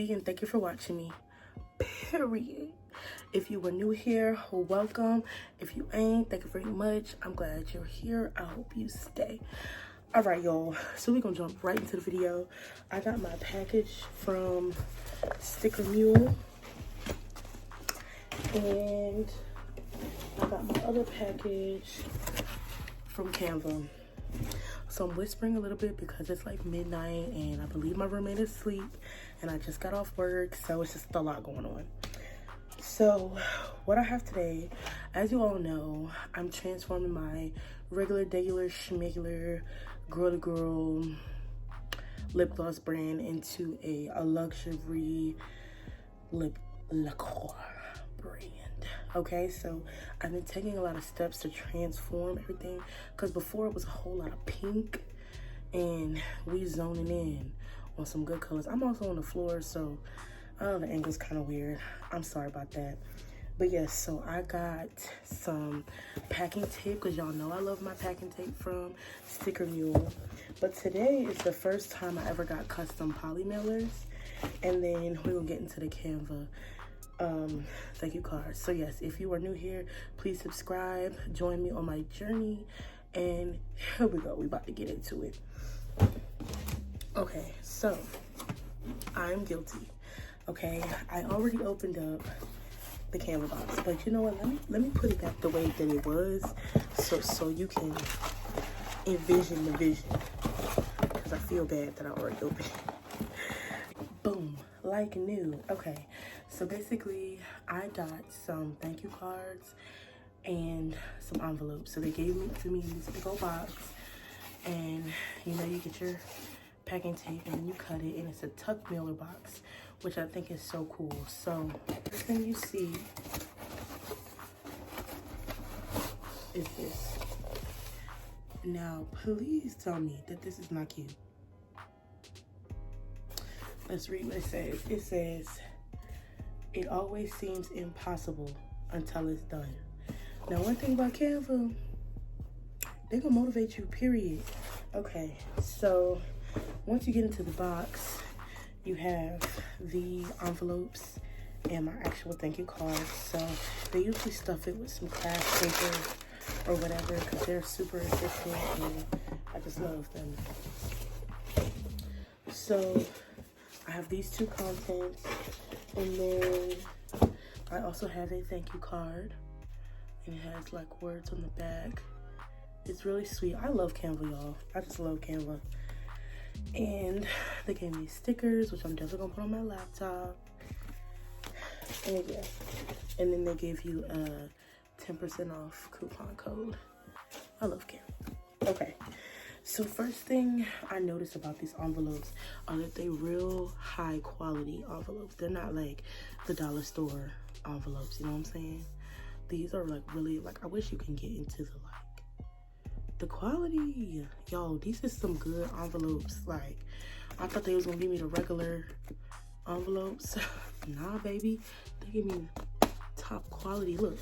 beauty, and thank you for watching me, period. If you were new here, welcome. If you ain't, thank you very much. I'm glad you're here. I hope you stay. All right, y'all, so we're gonna jump right into the video. I got my package from Stickermule, and I got my other package from Canva. So I'm whispering a little bit because it's like midnight and I believe my roommate is asleep and I just got off work, so it's just a lot going on. So what I have today, as you all know, I'm transforming my regular schmegular girl lip gloss brand into a luxury lip lacquer brand. Okay, so I've been taking a lot of steps to transform everything, because before it was a whole lot of pink and we zoning in on some good colors. I'm also on the floor, so the angle's kind of weird. I'm sorry about that. But yes, so I got some packing tape, because y'all know I love my packing tape from Stickermule. But today is the first time I ever got custom poly mailers, and then we're gonna get into the Canva thank you cards. So yes, if you are new here, please subscribe, join me on my journey, and here we go. We about to get into it. Okay, so I'm guilty. Okay, I already opened up the Canva box, but you know what, let me put it back the way that it was, so you can envision the vision, because I feel bad that I already opened it. Boom, like new. Okay, so basically I got some thank you cards and some envelopes. So they gave me to me in this big old box, and you know, you get your packing tape and then you cut it, and it's a tuck mailer box, which I think is so cool. So first thing you see is this. Now please tell me that this is not cute. Let's read what it says. It says, "It always seems impossible until it's done." Now, one thing about Canva, they're gonna motivate you, period. Okay, so once you get into the box, you have the envelopes and my actual thank you cards. So they usually stuff it with some craft paper or whatever, because they're super efficient and I just love them. So I have these two contents, and then I also have a thank you card, and it has like words on the back. It's really sweet. I love Canva, y'all. I just love Canva. And they gave me stickers, which I'm definitely gonna put on my laptop. And yeah, and then they gave you a 10% off coupon code. I love Canva. Okay, so first thing I noticed about these envelopes are that they real high quality envelopes. They're not like the dollar store envelopes, you know what I'm saying? These are like really, like, I wish you can get into the the quality. Yo, these is some good envelopes. Like, I thought they was gonna give me the regular envelopes. Nah, baby, they give me top quality. Look,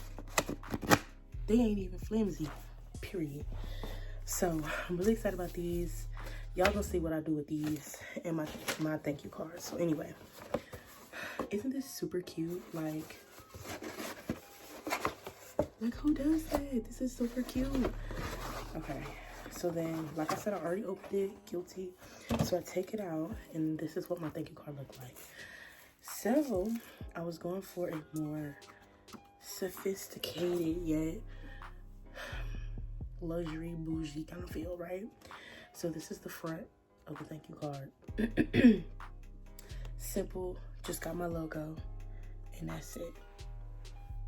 they ain't even flimsy, period. So I'm really excited about these. Y'all gonna see what I do with these and my thank you cards. So anyway, isn't this super cute? Like who does that? This is super cute. Okay, so then, like I said, I already opened it, guilty. So I take it out, and this is what my thank you card looked like. So I was going for a more sophisticated yet luxury bougie kind of feel, right? So this is the front of the thank you card. Simple, just got my logo, and that's it,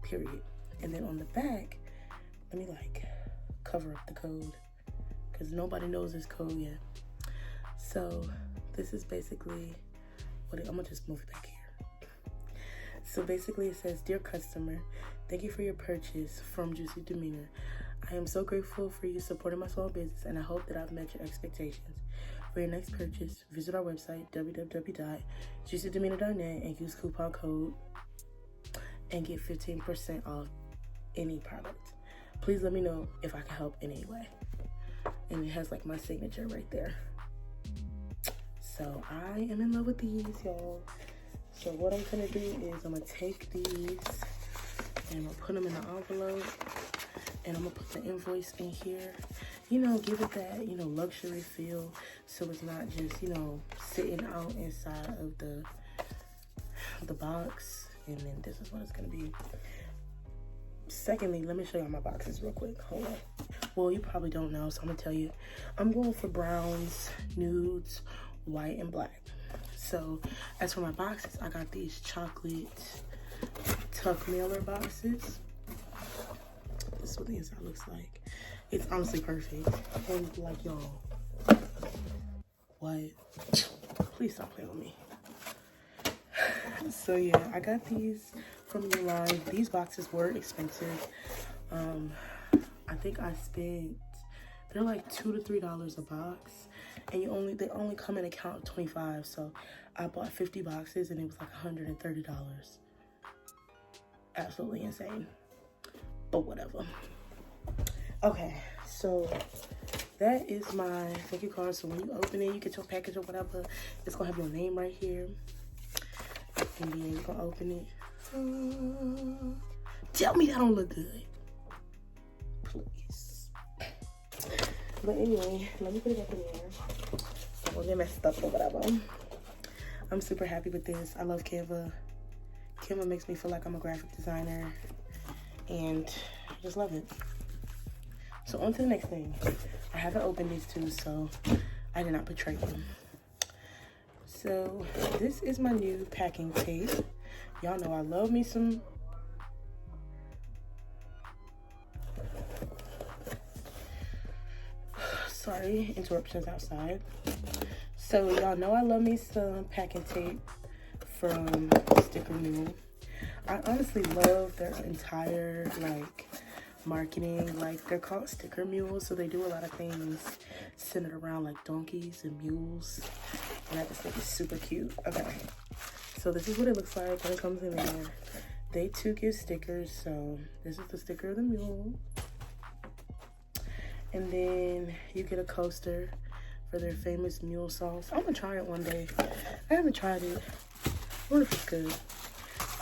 period. And then on the back, let me like cover up the code, because nobody knows this code yet. So this is basically what I'm gonna just move it back here. So basically it says, "Dear customer, thank you for your purchase from Juicy Demeanor. I am so grateful for you supporting my small business, and I hope that I've met your expectations. For your next purchase, visit our website, www.juicydemeanor.net, and use coupon code and get 15% off any product. Please let me know if I can help in any way." And it has like my signature right there. So I am in love with these, y'all. So what I'm gonna do is I'm gonna take these and I'm gonna put them in an envelope, and I'm gonna put the invoice in here. You know, give it that, you know, luxury feel, so it's not just, you know, sitting out inside of the box. And then this is what it's gonna be. Secondly, let me show y'all my boxes real quick. Hold on. Well, you probably don't know, so I'm gonna tell you. I'm going for browns, nudes, white, and black. So as for my boxes, I got these chocolate tuck mailer boxes. This is what the inside looks like. It's honestly perfect. And like, y'all, what? Please stop playing with me. So yeah, I got these from your line. These boxes were expensive. I think I spent, they're like $2 to $3 a box, and they only come in a count of 25. So I bought 50 boxes and it was like $130. Absolutely insane, but whatever. Okay, so that is my thank you card. So when you open it, you get your package or whatever, it's gonna have your name right here, and then you're gonna open it. Tell me that don't look good, please. But anyway, let me put it up in there so I won't get messed up or whatever. I'm super happy with this. I love Canva. Canva makes me feel like I'm a graphic designer, and I just love it. So on to the next thing. I haven't opened these two, so I did not betray them. So this is my new packing tape. Y'all know I love me some. Sorry, interruptions outside. So y'all know I love me some packing tape from Stickermule. I honestly love their entire like marketing. Like, they're called Stickermule, so they do a lot of things centered around like donkeys and mules, and I just think it's super cute. Okay, so this is what it looks like when it comes in there. They too give stickers, so this is the sticker of the mule, and then you get a coaster for their famous mule sauce. I'm gonna try it one day. I haven't tried it. I wonder if it's good.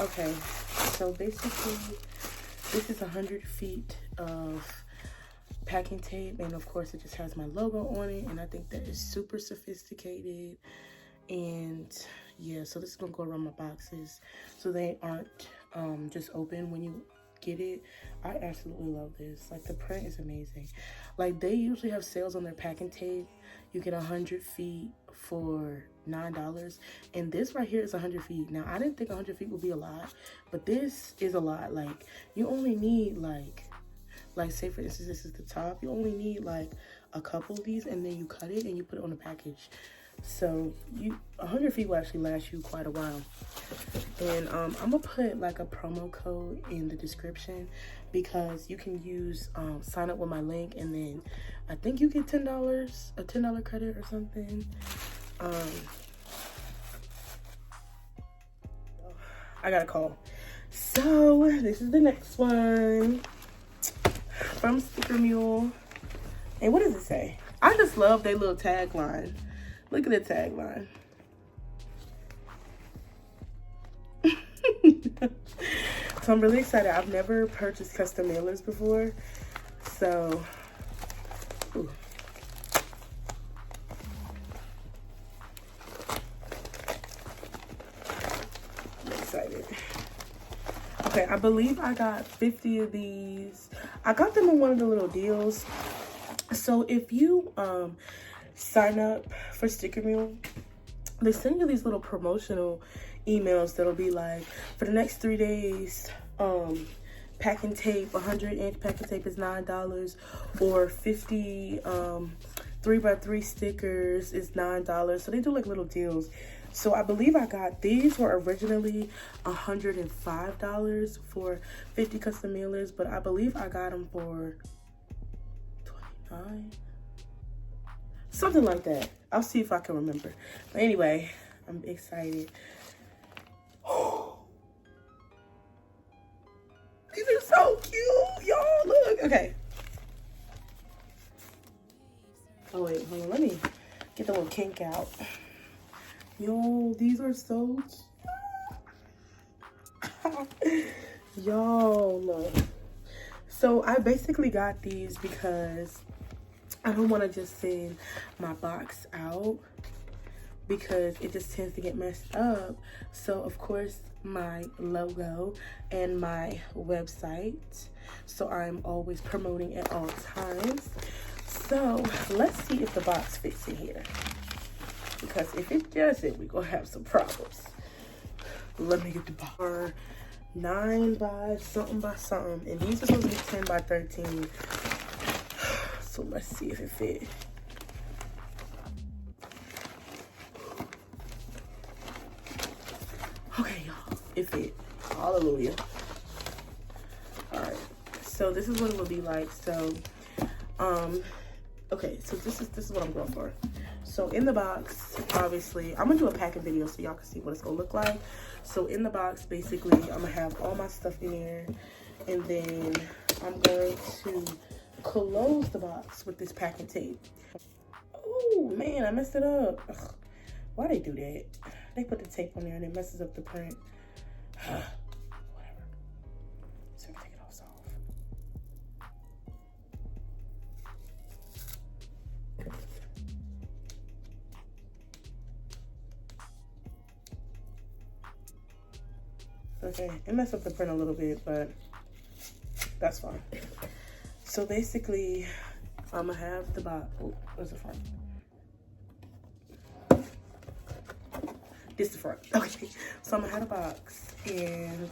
Okay, so basically this is 100 feet of packing tape, and of course it just has my logo on it, and I think that is super sophisticated. And yeah, so this is gonna go around my boxes so they aren't just open when you get it. I absolutely love this. Like, the print is amazing. Like, they usually have sales on their packing tape. You get 100 feet for $9, and this right here is 100 feet. Now, I didn't think 100 feet would be a lot, but this is a lot. Like, you only need like say for instance, this is the top. You only need like a couple of these, and then you cut it and you put it on the package. So 100 feet will actually last you quite a while. And I'm gonna put like a promo code in the description, because you can use sign up with my link, and then I think you get $10, a $10 credit or something. I got a call. So this is the next one from Stickermule. And what does it say? I just love their little tagline. Look at the tagline. So I'm really excited. I've never purchased custom mailers before. So, ooh. I'm excited. Okay, I believe I got 50 of these. I got them in one of the little deals. So if you sign up for Stickermule, they send you these little promotional emails that'll be like, for the next 3 days, packing tape, 100-inch packing tape is $9, or 50 3x3 stickers is $9. So they do like little deals. So I believe I got, these were originally $105 for 50 custom mailers, but I believe I got them for $29, something like that. I'll see if I can remember. But anyway, I'm excited. These are so cute, y'all. Look. Okay. Oh wait, hold on. Let me get the little kink out. Yo, these are so cute. Y'all, so I basically got these because I don't want to just send my box out because it just tends to get messed up. So of course my logo and my website, so I'm always promoting at all times. So let's see if the box fits in here, because if it doesn't, we're gonna have some problems. Let me get the box. 9 by something, and these are supposed to be 10 by 13. So let's see if it fit. Okay, y'all, it fit. Hallelujah. All right, so this is what it will be like. So okay, so this is what I'm going for. So in the box, obviously I'm gonna do a packing video so y'all can see what it's gonna look like. So in the box, basically I'm gonna have all my stuff in here, and then I'm going to close the box with this packing tape. Oh man, I messed it up. Ugh, why they do that? They put the tape on there and it messes up the print. Whatever. So I can take it off. Okay, it messed up the print a little bit, but that's fine. So basically, I'm gonna have the box. Oh, where's the front? This is the front. Okay, so I'm gonna have a box, and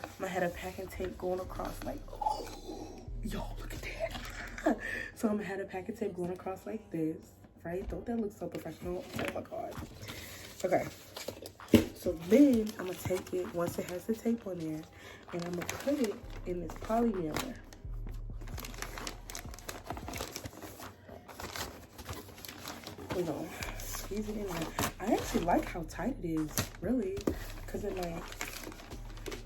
I'm gonna have a packing tape going across like, oh, y'all look at that. So I'm gonna have a packing tape going across like this, right? Don't that look so professional? Oh my god. Okay. So then I'm gonna take it, once it has the tape on there, and I'm gonna put it in this poly mailer. You know, squeeze it in there. I actually like how tight it is, really, because it like,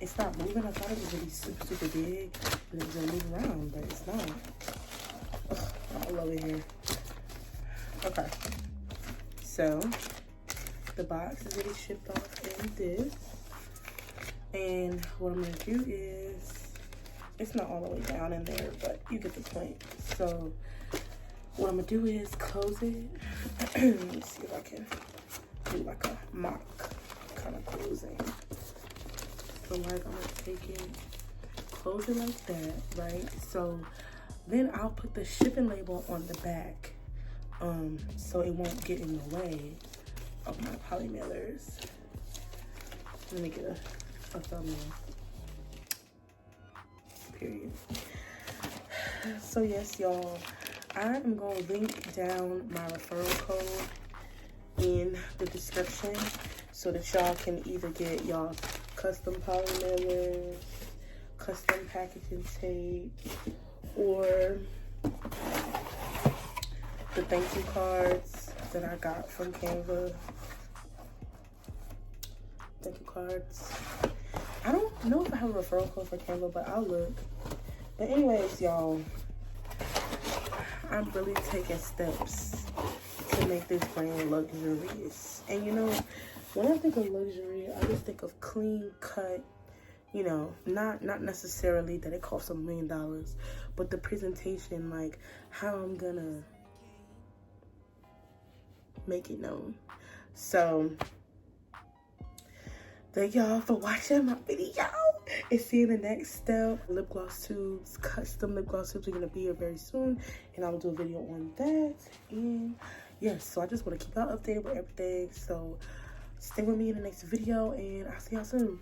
it's not moving. I thought it was really super, super big, and it was gonna move around, but it's not. Ugh, I love it here. Okay, so the box is already shipped off in this, and what I'm gonna do is, it's not all the way down in there, but you get the point. So what I'm gonna do is close it. Let me see if I can do like a mock kind of closing. So like I'm gonna take it, close it like that, right? So then I'll put the shipping label on the back, so it won't get in the way of my poly mailers. Let me get a thumbnail. Period. So yes, y'all, I am gonna link down my referral code in the description so that y'all can either get y'all custom poly mailers, custom packaging tape, or the thank you cards that I got from Canva. Thank you cards. I don't know if I have a referral code for Canva, but I'll look. But anyways, y'all, I'm really taking steps to make this brand luxurious. And you know, when I think of luxury, I just think of clean cut, you know, not necessarily that it costs $1 million, but the presentation, like how I'm gonna make it known. So thank y'all for watching my video. And see you in the next step. Lip gloss tubes, custom lip gloss tubes are gonna be here very soon, and I'll do a video on that. And yes, so I just want to keep y'all updated with everything. So stay with me in the next video, and I'll see y'all soon.